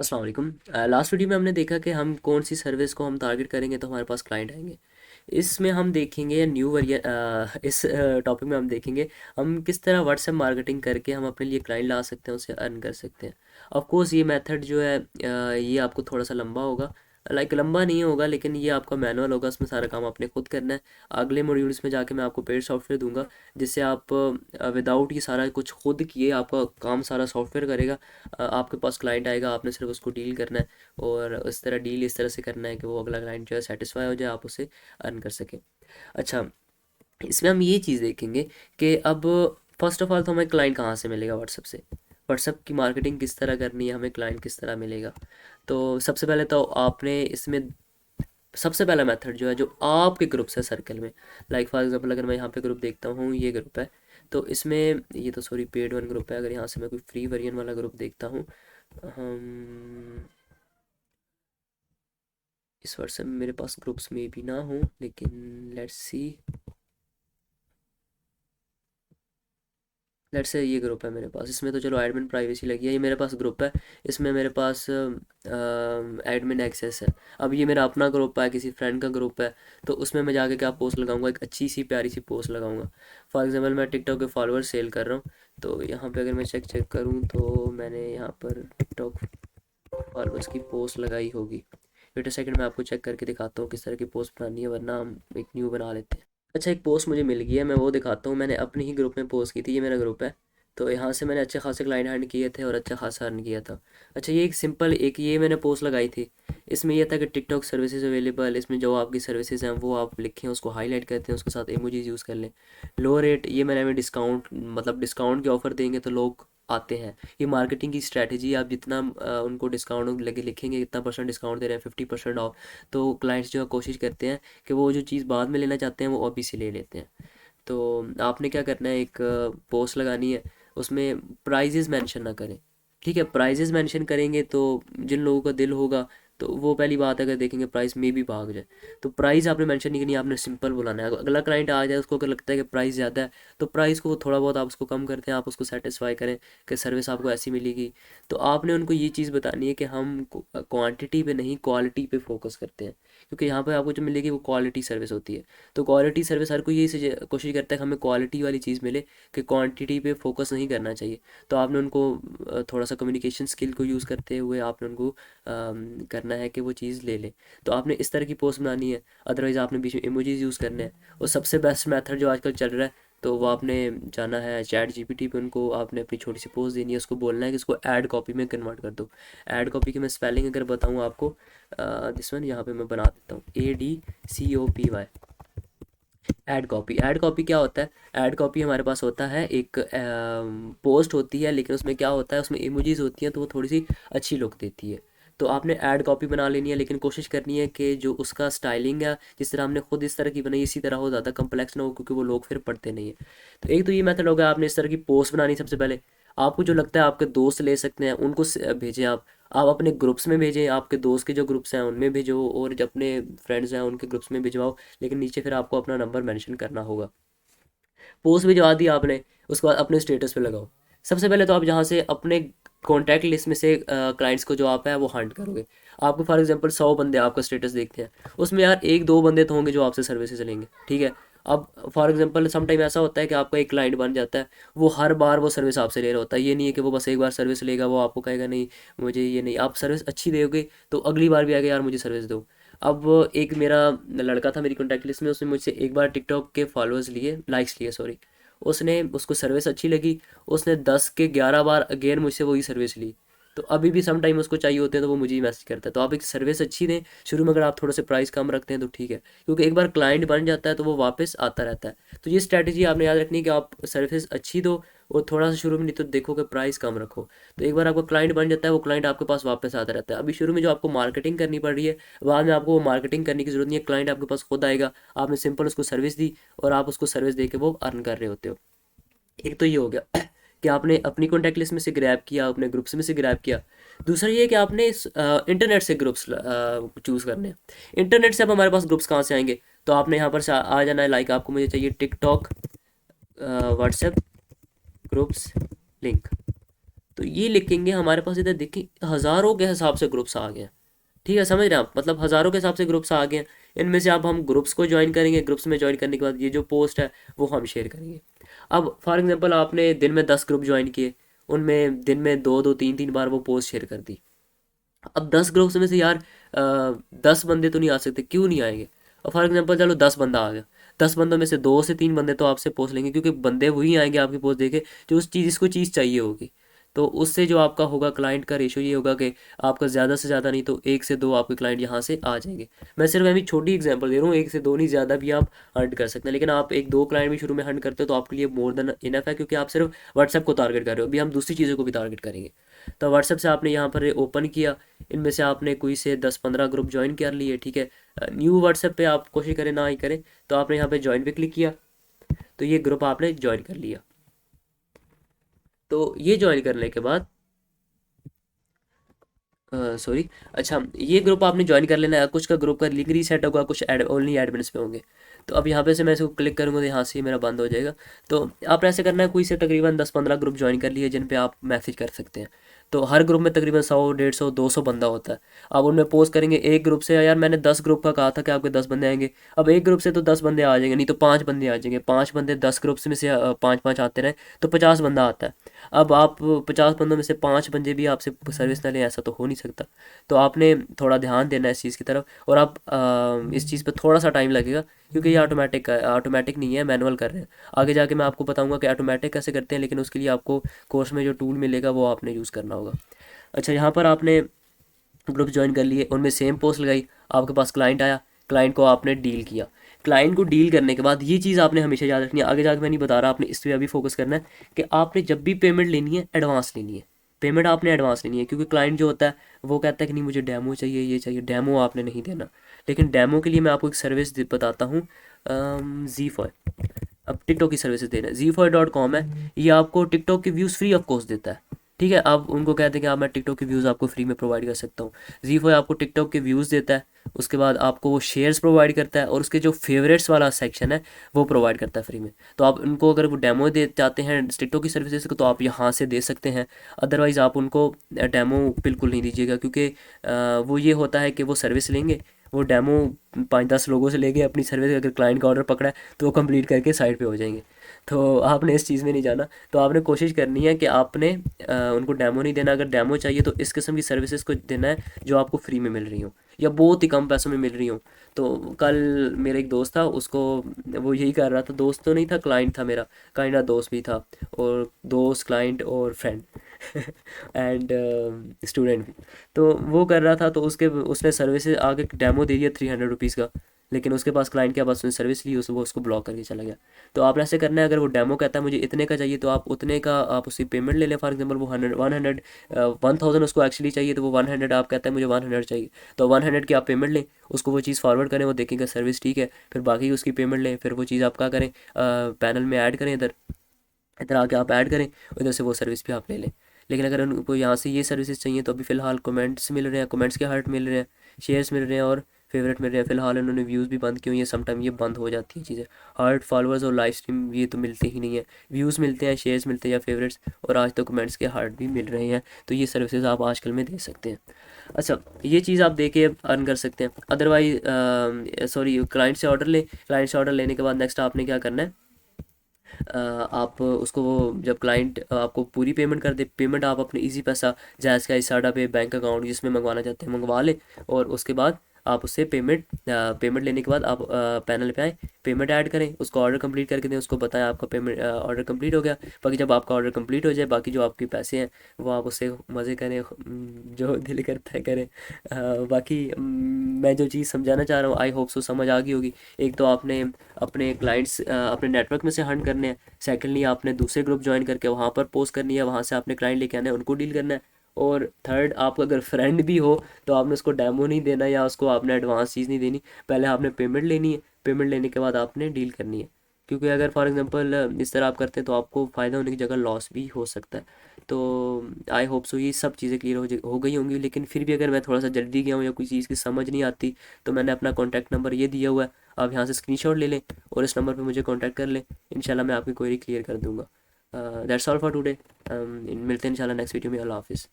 अस्सलाम वालेकुम। Last video में हमने देखा कि हम कौन सी सर्विस को हम टारगेट करेंगे तो हमारे पास क्लाइंट आएंगे। इसमें हम देखेंगे न्यू वर्जन, इस टॉपिक में हम देखेंगे हम किस तरह व्हाट्सएप मार्केटिंग करके हम अपने लिए क्लाइंट ला सकते हैं, उससे अर्न कर सकते हैं। ऑफ कोर्स ये मेथड जो है ये आपको थोड़ा सा लंबा होगा, लाइक लंबा नहीं होगा, लेकिन ये आपका मैनुअल होगा, उसमें सारा काम आपने खुद करना है। अगले मॉड्यूल्स में जाके मैं आपको पेड सॉफ्टवेयर दूंगा, जिससे आप विदाउट ये सारा कुछ खुद किए आपका काम सारा सॉफ्टवेयर करेगा। आपके पास क्लाइंट आएगा, आपने सिर्फ उसको डील करना है, और इस तरह डील इस तरह से करना है कि वो अगला क्लाइंट जो है सेटिस्फाई हो जाए, आप उसे अर्न कर सकें। अच्छा, इसमें हम ये चीज़ देखेंगे कि अब फर्स्ट ऑफ ऑल तो हमें क्लाइंट कहाँ से मिलेगा। व्हाट्सएप से। व्हाट्सएप की मार्केटिंग किस तरह करनी है, हमें क्लाइंट किस तरह मिलेगा। तो सबसे पहले तो आपने इसमें सबसे पहला मेथड जो है, जो आपके ग्रुप है सर्कल में, लाइक फॉर एग्जांपल अगर मैं यहाँ पे ग्रुप देखता हूँ, ये ग्रुप है, तो इसमें ये तो सॉरी पेड वन ग्रुप है। अगर यहाँ से मैं कोई फ्री वर्जन वाला ग्रुप देखता हूँ, हम इस व्हाट्सएप में मेरे पास ग्रुप्स में भी ना हो, लेकिन लेट्स से ये ग्रुप है मेरे पास। इसमें तो चलो एडमिन प्राइवेसी लगी है, ये मेरे पास ग्रुप है। इसमें मेरे पास एडमिन एक्सेस है। अब ये मेरा अपना ग्रुप है, किसी फ्रेंड का ग्रुप है, तो उसमें मैं जाके क्या पोस्ट लगाऊंगा, एक अच्छी सी प्यारी सी पोस्ट लगाऊंगा। फॉर एग्जांपल मैं टिकटॉक के फॉलोअर सेल कर रहा हूँ, तो यहाँ पे अगर मैं चेक चेक करूँ तो मैंने यहाँ पर टिकटॉक फॉलोअर्स की पोस्ट लगाई होगी। वेट अ सेकंड, मैं आपको चेक करके दिखाता हूँ किस तरह की पोस्ट बनानी है, वरना हम एक न्यू बना लेते हैं। अच्छा, एक पोस्ट मुझे मिल गई है, मैं वो दिखाता हूँ। मैंने अपने ही ग्रुप में पोस्ट की थी, ये मेरा ग्रुप है। तो यहाँ से मैंने अच्छे खासे क्लाइंट अर्न किए थे और अच्छा खासा अर्न किया था। अच्छा, ये एक सिंपल एक ये मैंने पोस्ट लगाई थी। इसमें यह था कि टिकटॉक सर्विसेज अवेलेबल, इसमें जो आपकी सर्विसेज हैं वो आप लिखें, उसको हाईलाइट करते हैं, उसके साथ इमोजीज यूज़ कर लें। लो रेट, ये मैंने हमें डिस्काउंट, मतलब डिस्काउंट के ऑफ़र देंगे तो लोग आते हैं। ये मार्केटिंग की स्ट्रैटेजी, आप जितना उनको डिस्काउंट लगे लिखेंगे, इतना परसेंट डिस्काउंट दे रहे हैं, 50% ऑफ, तो क्लाइंट्स जो है कोशिश करते हैं कि वो जो चीज़ बाद में लेना चाहते हैं वो अभी से ले लेते हैं। तो आपने क्या करना है, एक पोस्ट लगानी है, उसमें प्राइजेस मेंशन ना करें। ठीक है, प्राइजेस मेंशन करेंगे तो जिन लोगों का दिल होगा, तो वो पहली बात अगर देखेंगे प्राइस में भी भाग जाए। तो प्राइस आपने मेंशन नहीं करनी, आपने सिंपल बुलाना है। अगला क्लाइंट आ जाए, उसको अगर लगता है कि प्राइस ज़्यादा है, तो प्राइस को वो थोड़ा बहुत आप उसको कम करते हैं, आप उसको सेटिस्फाई करें कि सर्विस आपको ऐसी मिलेगी। तो आपने उनको ये चीज़ बतानी है कि हम क्वांटिटी पे नहीं, क्वालिटी पे फोकस करते हैं, क्योंकि यहाँ पे आपको जो मिलेगी वो क्वालिटी सर्विस होती है। तो क्वालिटी सर्विस हर कोई यही कोशिश करता है कि हमें क्वालिटी वाली चीज़ मिले, कि क्वांटिटी पे फोकस नहीं करना चाहिए। तो आपने उनको थोड़ा सा कम्युनिकेशन स्किल को यूज़ करते हुए आपने उनको करना है कि वो चीज़ ले लें। तो आपने इस तरह की पोस्ट बनानी है, अदरवाइज़ आपने बीच में इमोजीज यूज़ करने हैं। और सबसे बेस्ट मेथड जो आजकल चल रहा है, तो वो आपने जाना है चैट जीपीटी पे, उनको आपने अपनी छोटी सी पोस्ट देनी है, उसको बोलना है कि इसको ऐड कॉपी में कन्वर्ट कर दो। ऐड कॉपी की मैं स्पेलिंग अगर बताऊँ आपको, दिस वन यहाँ पे मैं बना देता हूँ, ADCOPY। Add copy, add copy क्या होता है? ऐड कॉपी हमारे पास होता है एक पोस्ट होती है, लेकिन उसमें क्या होता है, उसमें इमोजीज होती हैं, तो वो थोड़ी सी अच्छी लुक देती है। तो आपने ऐड कॉपी बना लेनी है, लेकिन कोशिश करनी है कि जो उसका स्टाइलिंग है, जिस तरह हमने खुद इस तरह की बनाई इसी तरह हो, ज़्यादा कम्प्लेक्स ना हो, क्योंकि वो लोग फिर पढ़ते नहीं है। तो एक तो ये मेथड होगा, आपने इस तरह की पोस्ट बनानी सबसे पहले। आपको जो लगता है आपके दोस्त ले सकते हैं, उनको भेजें आप अपने ग्रुप्स में भेजें, आपके दोस्त के जो ग्रुप्स हैं उनमें भेजो, और जो अपने फ्रेंड्स हैं उनके ग्रुप्स में भिजवाओ। लेकिन नीचे फिर आपको अपना नंबर मेंशन करना होगा। पोस्ट भिजवा दी आपने, उसके बाद अपने स्टेटस पे लगाओ। सबसे पहले तो आप यहाँ से अपने कॉन्टैक्ट लिस्ट में से क्लाइंट्स को जो आप है वो हंट करोगे। आपको फॉर एग्जांपल 100 बंदे आपका स्टेटस देखते हैं, उसमें यार एक दो बंदे तो होंगे जो आपसे सर्विसेज लेंगे, ठीक है। अब फॉर एग्जांपल सम टाइम ऐसा होता है कि आपका एक क्लाइंट बन जाता है, वो हर बार वो सर्विस आपसे ले रहा होता है। ये नहीं है कि वो बस एक बार सर्विस लेगा, वो आपको कहेगा नहीं मुझे ये नहीं, आप सर्विस अच्छी दोगे तो अगली बार भी आएगा, यार मुझे सर्विस दो। अब एक मेरा लड़का था मेरी कॉन्टैक्ट लिस्ट में, उसने मुझसे एक बार टिकटॉक के फॉलोअर्स लिए, लाइक्स लिए सॉरी। उसने उसको सर्विस अच्छी लगी, उसने 10 के 11 बार अगेन मुझसे वही सर्विस ली। तो अभी भी सम टाइम उसको चाहिए होते हैं तो वो मुझे ही मैसेज करता है। तो आप एक सर्विस अच्छी दें शुरू में, अगर आप थोड़ा से प्राइस कम रखते हैं तो ठीक है, क्योंकि एक बार क्लाइंट बन जाता है तो वो वापस आता रहता है। तो ये स्ट्रैटेजी आपने याद रखनी है कि आप सर्विस अच्छी दो, और थोड़ा सा शुरू में, नहीं तो देखो कि प्राइस कम रखो। तो एक बार आपका क्लाइंट बन जाता है, वो क्लाइंट आपके पास वापस आता रहता है। अभी शुरू में जो आपको मार्केटिंग करनी पड़ रही है, बाद में आपको वो मार्केटिंग करने की ज़रूरत नहीं है, क्लाइंट आपके पास खुद आएगा। आपने सिंपल उसको सर्विस दी, और आप उसको सर्विस दे के वो अर्न कर रहे होते हो। एक तो ये हो गया कि आपने अपनी कॉन्टैक्ट लिस्ट में से ग्रैब किया, अपने ग्रुप्स में से ग्रैब किया। दूसरा ये है कि आपने इंटरनेट से ग्रुप्स चूज़ करने हैं। इंटरनेट से अब हमारे पास ग्रुप्स कहाँ से आएंगे? तो आपने यहाँ पर से आ जाना है, लाइक आपको मुझे चाहिए टिकटॉक व्हाट्सएप ग्रुप्स लिंक। तो ये लिखेंगे, हमारे पास इधर देखिए हज़ारों के हिसाब से ग्रुप्स आ गए हैं। ठीक है, समझ रहे हैं आप, मतलब हज़ारों के हिसाब से ग्रुप्स आ गए हैं। इनमें से अब हम ग्रुप्स को ज्वाइन करेंगे, ग्रुप्स में ज्वाइन करने के बाद ये जो पोस्ट है वो हम शेयर करेंगे। अब फॉर एग्जांपल आपने दिन में 10 ग्रुप ज्वाइन किए, उनमें दिन में दो दो तीन तीन बार वो पोस्ट शेयर कर दी। अब 10 ग्रुप्स में से यार 10 बंदे तो नहीं आ सकते, क्यों नहीं आएंगे? और फॉर एग्जांपल चलो 10 बंदा आ गया, 10 बंदों में से 2 से 3 बंदे तो आपसे पोस्ट लेंगे, क्योंकि बंदे वही आएंगे आपकी पोस्ट देखे जो उस चीज़, इसको चीज़ चाहिए होगी। तो उससे जो आपका होगा क्लाइंट का रेशो ये होगा कि आपका ज़्यादा से ज़्यादा नहीं तो 1 से 2 आपके क्लाइंट यहाँ से आ जाएंगे। मैं सिर्फ अभी छोटी एग्जांपल दे रहा हूँ, 1 से 2 नहीं, ज़्यादा भी आप हंट कर सकते हैं, लेकिन आप 1 2 क्लाइंट भी शुरू में हंट करते हो तो आपके लिए मोर देन इनफ है, क्योंकि आप सिर्फ व्हाट्सएप को टारगेट कर रहे हो। अभी हम दूसरी चीज़ों को भी टारगेट करेंगे। तो व्हाट्सएप से आपने यहाँ पर ओपन किया, इनमें से आपने कोई से 10 15 ग्रुप ज्वाइन कर लिए, ठीक है। न्यू व्हाट्सएप पे आप कोशिश करें ना ही करें, तो आपने यहाँ पे ज्वाइन पे क्लिक किया, तो ये ग्रुप आपने ज्वाइन कर लिया। तो ये ज्वाइन करने के बाद सॉरी, अच्छा, ये ग्रुप आपने ज्वाइन कर लेना है। कुछ का ग्रुप का लिंक रीसेट होगा, कुछ ओनली एडमिन्स पे होंगे। तो अब यहाँ पे से मैं इसको क्लिक करूँगा तो यहाँ से मेरा बंद हो जाएगा। तो आप ऐसे करना है, कोई से तकरीबन 10 15 ग्रुप ज्वाइन कर लिए जिन पे आप मैसेज कर सकते हैं। तो हर ग्रुप में तकरीबन 100 150 200 बंदा होता है। अब उनमें पोस्ट करेंगे एक ग्रुप से, यार मैंने 10 ग्रुप का कहा था कि आपके 10 बंदे आएंगे। अब एक ग्रुप से तो 10 बंदे आ जाएंगे, नहीं तो 5 बंदे आ जाएंगे, 5 बंदे 10 ग्रुप्स में से 5 5 आते रहे तो 50 बंदा आता है। अब आप 50 बंदों में से 5 बंदे भी आपसे सर्विस ना लें, ऐसा तो हो नहीं सकता। तो आपने थोड़ा ध्यान देना है इस चीज़ की तरफ, और आप इस चीज़ पे थोड़ा सा टाइम लगेगा, क्योंकि ये ऑटोमेटिक नहीं है, मैनुअल कर रहे हैं। आगे जाके मैं आपको बताऊंगा कि ऑटोमेटिक कैसे करते हैं, लेकिन उसके लिए आपको कोर्स में जो टूल मिलेगा वो आपने यूज़ करना होगा। अच्छा, यहाँ पर आपने ग्रुप ज्वाइन कर लिए, उनमें सेम पोस्ट लगाई, आपके पास क्लाइंट आया, क्लाइंट को आपने डील किया। क्लाइंट को डील करने के बाद ये चीज़ आपने हमेशा याद रखनी है, आगे जाके मैं नहीं बता रहा, आपने इस पर अभी फोकस करना है कि आपने जब भी पेमेंट लेनी है एडवांस लेनी है। पेमेंट आपने एडवांस लेनी है, क्योंकि क्लाइंट जो होता है वो कहता है कि नहीं मुझे डेमो चाहिए, ये चाहिए, डेमो आपने नहीं देना। लेकिन डेमो के लिए मैं आपको एक सर्विस बताता हूँ, ज़ी फॉय। अब टिकटॉक की सर्विसेज दे रहे हैं, ज़ी4.com है, ये आपको टिकटॉक के व्यूज़ फ्री ऑफ कॉस्ट देता है। ठीक है, आप उनको कहते हैं कि आप मैं टिकटॉक के व्यूज़ आपको फ्री में प्रोवाइड कर सकता हूँ। ज़ी4 आपको टिकटॉक के व्यूज़ देता है, उसके बाद आपको वो शेयर्स प्रोवाइड करता है, और उसके जो फेवरेट्स वाला सेक्शन है वो प्रोवाइड करता है फ्री में। तो आप उनको अगर वो डेमो दे चाहते हैं टिकटॉक की सर्विसेज को, तो आप यहाँ से दे सकते हैं। अदरवाइज़ आप उनको डेमो बिल्कुल नहीं दीजिएगा, क्योंकि वो ये होता है कि वो सर्विस लेंगे, वो डेमो 5 10 लोगों से लेके अपनी सर्विस, अगर क्लाइंट का ऑर्डर पकड़ा है तो वो कंप्लीट करके साइड पे हो जाएंगे। तो आपने इस चीज़ में नहीं जाना। तो आपने कोशिश करनी है कि आपने उनको डेमो नहीं देना। अगर डेमो चाहिए तो इस किस्म की सर्विसेज को देना है जो आपको फ्री में मिल रही हो या बहुत ही कम पैसों में मिल रही हो। तो कल मेरा एक दोस्त था, उसको वो यही कर रहा था, दोस्त तो नहीं था, क्लाइंट था मेरा, काइंड ऑफ दोस्त भी था, और दोस्त क्लाइंट और फ्रेंड एंड स्टूडेंट भी। तो वो कर रहा था, तो उसके उसने सर्विसेज आगे डेमो दे दिया 300 रुपीज़ का, लेकिन उसके पास क्लाइंट के पास उसने सर्विस ली, वो उसको ब्लॉक करके चला गया। तो आपने ऐसे करना है, अगर वो डेमो कहता है मुझे इतने का चाहिए, तो आप उतने का आप उसकी पेमेंट ले लें। फॉर एग्जांपल वो 1000 उसको एक्चुअली चाहिए, तो वो 100 आप कहते हैं मुझे 100 चाहिए, तो 100 की आप पेमेंट लें, उसको वो चीज़ फॉरवर्ड करें, वो देखेंगे सर्विस ठीक है, फिर बाकी उसकी पेमेंट लें, फिर वो चीज़ आप क्या करें, पैनल में ऐड करें, इधर इधर आके आप ऐड करें, उधर से वो सर्विस भी आप ले लें। लेकिन अगर उनको यहाँ से ये सर्विसेज चाहिए, तो अभी फ़िलहाल कमेंट्स मिल रहे हैं, कमेंट्स के हार्ट मिल रहे हैं, शेयर्स मिल रहे हैं, और फेवरेट मिल रहे हैं। फ़िलहाल उन्होंने व्यूज़ भी बंद किए हुए हैं, समटाइम ये बंद हो जाती है चीज़ें। हार्ट, फॉलोअर्स और लाइव स्ट्रीम ये तो मिलते ही नहीं है, व्यूज़ मिलते हैं, शेयर्स मिलते हैं या फेवरेट्स, और आज तो कमेंट्स के हार्ट भी मिल रहे हैं। तो ये सर्विसेज आप आजकल में दे सकते हैं। अच्छा, ये चीज़ आप दे के अर्न कर सकते हैं। अदरवाइज सॉरी, क्लाइंट से ऑर्डर लें, क्लाइंट से ऑर्डर लेने के बाद नेक्स्ट आपने क्या करना है, आप उसको, वो जब क्लाइंट आपको पूरी पेमेंट कर दे, पेमेंट आप अपने इजी पैसा, जायज़ का, इसाडा पे, बैंक अकाउंट जिसमें मंगवाना चाहते हैं मंगवा लें, और उसके बाद आप उससे पेमेंट लेने के बाद आप पैनल पे आए, पेमेंट ऐड करें, उसको ऑर्डर कंप्लीट करके दें, उसको बताएं आपका पेमेंट ऑर्डर कंप्लीट हो गया। बाकी जब आपका ऑर्डर कंप्लीट हो जाए, बाकी जो आपके पैसे हैं वो आप उससे मज़े करें, जो दिल करता है करें। बाकी मैं जो चीज़ समझाना चाह रहा हूँ, आई होप सो समझ आ गई होगी। एक तो आपने अपने क्लाइंट्स अपने नेटवर्क में से हंट करने हैं। सेकेंडली आपने दूसरे ग्रुप ज्वाइन करके वहाँ पर पोस्ट करनी है, वहाँ से आपने क्लाइंट लेके आना है, उनको डील करना है। और थर्ड, आप अगर फ्रेंड भी हो तो आपने उसको डेमो नहीं देना, या उसको आपने एडवांस चीज़ नहीं देनी, पहले आपने पेमेंट लेनी है, पेमेंट लेने के बाद आपने डील करनी है। क्योंकि अगर फॉर एग्जांपल इस तरह आप करते हैं तो आपको फ़ायदा होने की जगह लॉस भी हो सकता है। तो आई होप सो ये सब चीज़ें क्लियर हो गई होंगी। लेकिन फिर भी अगर मैं थोड़ा सा जल्दी गया हूँ या कोई चीज़ की समझ नहीं आती, तो मैंने अपना कॉन्टैक्ट नंबर ये दिया हुआ है, आप यहाँ से स्क्रीनशॉट ले लें और इस नंबर पे मुझे कांटेक्ट कर लें। इंशाल्लाह मैं आपकी क्वेरी क्लियर कर दूँगा। That's all for today. मिलते हैं इंशाल्लाह नेक्स्ट वीडियो में। अल्लाह हाफिज़।